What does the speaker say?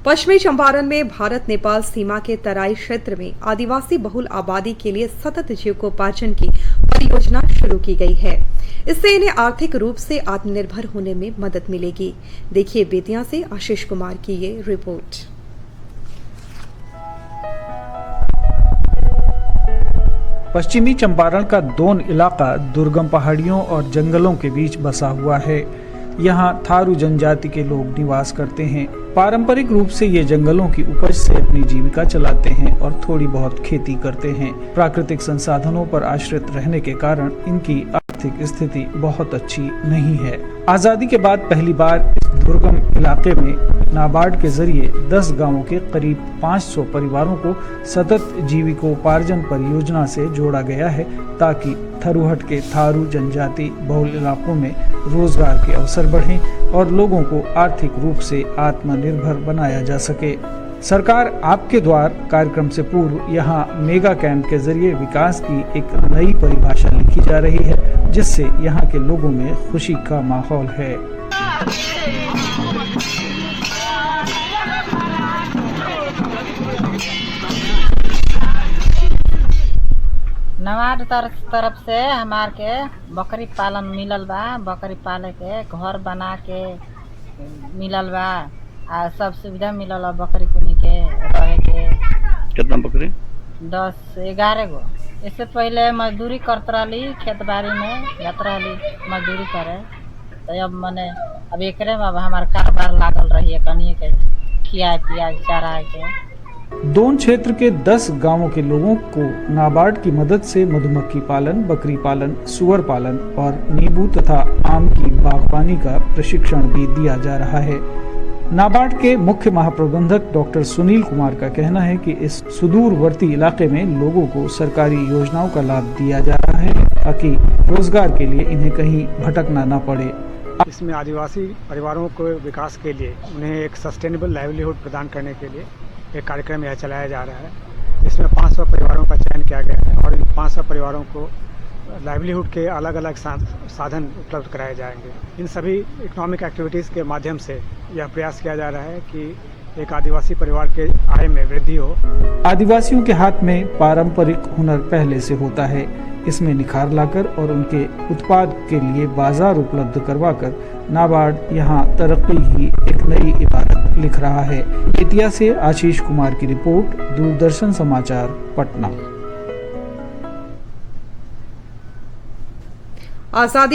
पश्चिमी चंपारण में भारत नेपाल सीमा के तराई क्षेत्र में आदिवासी बहुल आबादी के लिए सतत जीविकोपार्जन की परियोजना शुरू की गई है। इससे इन्हें आर्थिक रूप से आत्मनिर्भर होने में मदद मिलेगी। देखिए बेतिया से आशीष कुमार की ये रिपोर्ट। पश्चिमी चंपारण का दोन इलाका दुर्गम पहाड़ियों और जंगलों के बीच बसा हुआ है। यहाँ थारू जनजाति के लोग निवास करते हैं। पारंपरिक रूप से ये जंगलों की उपज से अपनी जीविका चलाते हैं और थोड़ी बहुत खेती करते हैं। प्राकृतिक संसाधनों पर आश्रित रहने के कारण इनकी आर्थिक स्थिति बहुत अच्छी नहीं है। आजादी के बाद पहली बार इस दुर्गम इलाके में नाबार्ड के जरिए 10 गांवों के करीब 500 परिवारों को सतत जीविकोपार्जन परियोजना से जोड़ा गया है, ताकि थरूहट के थारू जनजाति बहुल इलाकों में रोजगार के अवसर बढ़ें और लोगों को आर्थिक रूप से आत्मनिर्भर बनाया जा सके। सरकार आपके द्वार कार्यक्रम से पूर्व यहाँ मेगा कैंप के जरिए विकास की एक नई परिभाषा लिखी जा रही है, जिससे यहाँ के लोगों में खुशी का माहौल है। नवाड तरफ से हमार के बकरी पालन मिलल बा। बकरी पाले के घर बना के मिलल बा आ सब सुविधा मिलल बा। बकरी कुनी के रहे के कितना बकरी? 10-11 गो। इससे पहले मजदूरी करत रही, खेत बाड़ी में जात रही मजदूरी करे। तो अब मने अब एकरे में अब हमार कारोबार लागल रही है, कनिए के खिया पिया चारा के। दोन क्षेत्र के 10 गांवों के लोगों को नाबार्ड की मदद से मधुमक्खी पालन, बकरी पालन, सुअर पालन और नींबू तथा आम की बागवानी का प्रशिक्षण भी दिया जा रहा है। नाबार्ड के मुख्य महाप्रबंधक डॉक्टर सुनील कुमार का कहना है कि इस सुदूरवर्ती इलाके में लोगों को सरकारी योजनाओं का लाभ दिया जा रहा है, ताकि रोजगार के लिए इन्हें कहीं भटकना न पड़े। इसमें आदिवासी परिवारों को विकास के लिए उन्हें एक सस्टेनेबल लाइवलीहुड प्रदान करने के लिए एक कार्यक्रम यह चलाया जा रहा है। इसमें 500 परिवारों का चयन किया गया है और इन 500 परिवारों को लाइवलीहुड के अलग अलग साधन उपलब्ध कराए जाएंगे। इन सभी इकोनॉमिक एक्टिविटीज़ के माध्यम से यह प्रयास किया जा रहा है कि एक आदिवासी परिवार के आय में वृद्धि हो। आदिवासियों के हाथ में पारंपरिक हुनर पहले से होता है। इसमें निखार लाकर और उनके उत्पाद के लिए बाजार उपलब्ध करवाकर नाबार्ड यहाँ तरक्की ही एक नई इबारत लिख रहा है। बेतिया से आशीष कुमार की रिपोर्ट, दूरदर्शन समाचार, पटना। आजादी